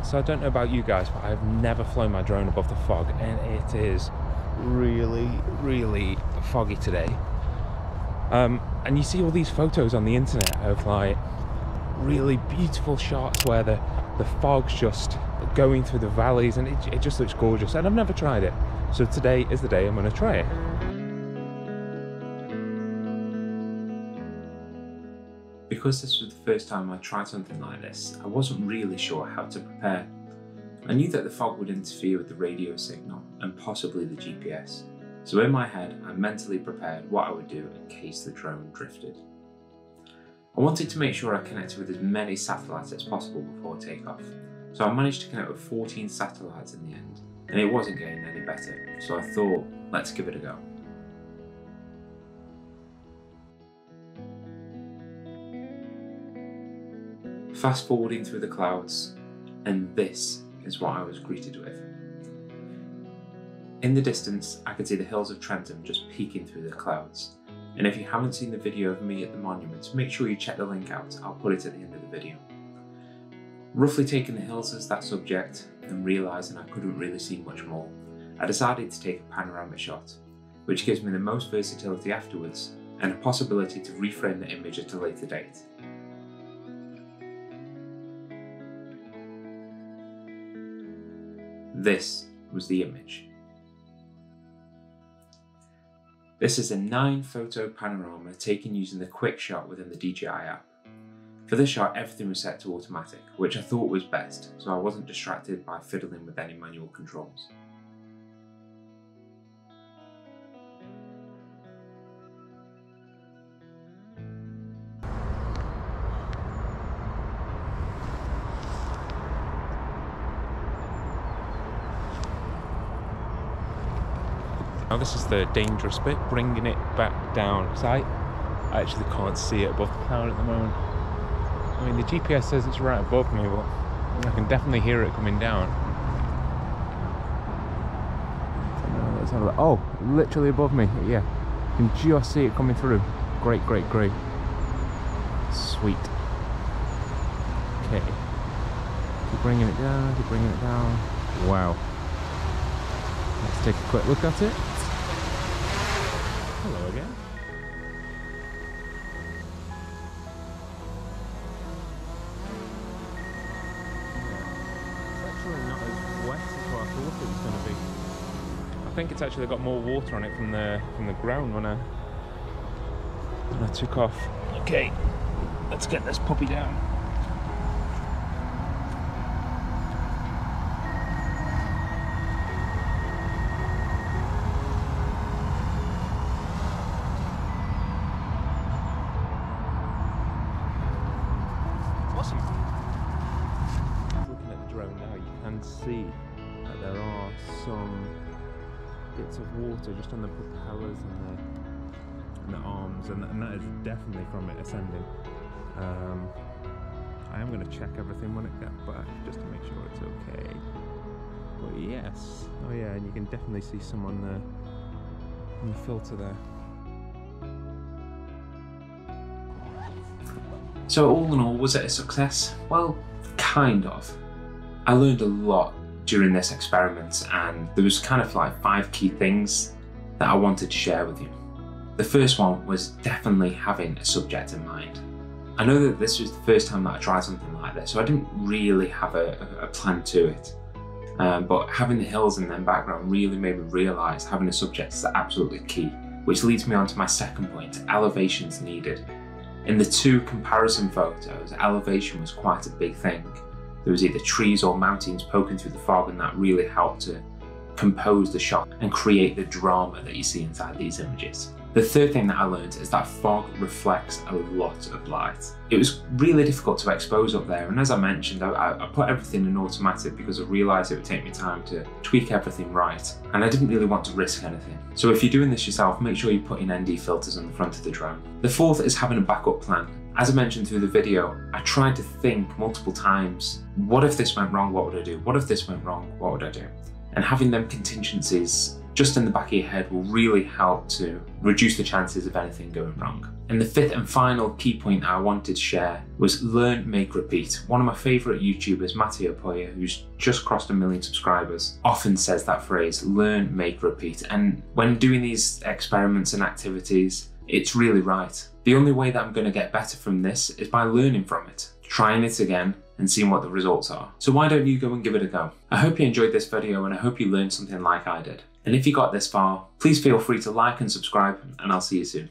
So I don't know about you guys, but I've never flown my drone above the fog, and it is really, really foggy today. And you see all these photos on the internet of like really beautiful shots where the fog's just going through the valleys, and it just looks gorgeous, and I've never tried it. So today is the day I'm going to try it. Because this was the first time I tried something like this, I wasn't really sure how to prepare. I knew that the fog would interfere with the radio signal and possibly the GPS. So in my head, I mentally prepared what I would do in case the drone drifted. I wanted to make sure I connected with as many satellites as possible before takeoff. So I managed to connect with 14 satellites in the end, and it wasn't getting any better. So I thought, let's give it a go. Fast forwarding through the clouds, and this is what I was greeted with. In the distance, I could see the hills of Trentham just peeking through the clouds. And if you haven't seen the video of me at the monument, make sure you check the link out. I'll put it at the end of the video. Roughly taking the hills as that subject and realising I couldn't really see much more, I decided to take a panoramic shot, which gives me the most versatility afterwards and a possibility to reframe the image at a later date. This was the image. This is a 9-photo panorama taken using the quick shot within the DJI app. For this shot, everything was set to automatic, which I thought was best, so I wasn't distracted by fiddling with any manual controls. Now this is the dangerous bit, bringing it back down, because I actually can't see it above the cloud at the moment. I mean, the GPS says it's right above me, but I can definitely hear it coming down. Let's have a look. Oh, literally above me, yeah. You can just see it coming through. Great, great, great. Sweet. Okay. Keep bringing it down, keep bringing it down. Wow. Let's take a quick look at it. Hello again. It's actually not as wet as what I thought it was going to be. I think it's actually got more water on it from the ground when I took off. Okay, let's get this puppy down. Awesome. Looking at the drone now, you can see that there are some bits of water just on the propellers and the arms, and that is definitely from it ascending. I am going to check everything when it gets back just to make sure it's okay. But yes, oh yeah, and you can definitely see some on the filter there. So all in all, was it a success? Well, kind of. I learned a lot during this experiment, and there was kind of like 5 key things that I wanted to share with you. The first one was definitely having a subject in mind. I know that this was the first time that I tried something like this, so I didn't really have a plan to it. But having the hills in the background really made me realise having a subject is absolutely key, which leads me on to my second point, elevations needed. In the 2 comparison photos, elevation was quite a big thing. There was either trees or mountains poking through the fog, and that really helped to compose the shot and create the drama that you see inside these images. The third thing that I learned is that fog reflects a lot of light. It was really difficult to expose up there, and as I mentioned, I put everything in automatic because I realised it would take me time to tweak everything right, and I didn't really want to risk anything. So if you're doing this yourself, make sure you put in ND filters on the front of the drone. The fourth is having a backup plan. As I mentioned through the video, I tried to think multiple times, what if this went wrong, what would I do? What if this went wrong, what would I do? And having them contingencies just in the back of your head will really help to reduce the chances of anything going wrong. And the fifth and final key point I wanted to share was learn, make, repeat. One of my favourite YouTubers, Matteo Poya, who's just crossed 1 million subscribers, often says that phrase, learn, make, repeat. And when doing these experiments and activities, it's really right. The only way that I'm going to get better from this is by learning from it, trying it again, and seeing what the results are. So why don't you go and give it a go? I hope you enjoyed this video and I hope you learned something like I did. And if you got this far, please feel free to like and subscribe, and I'll see you soon.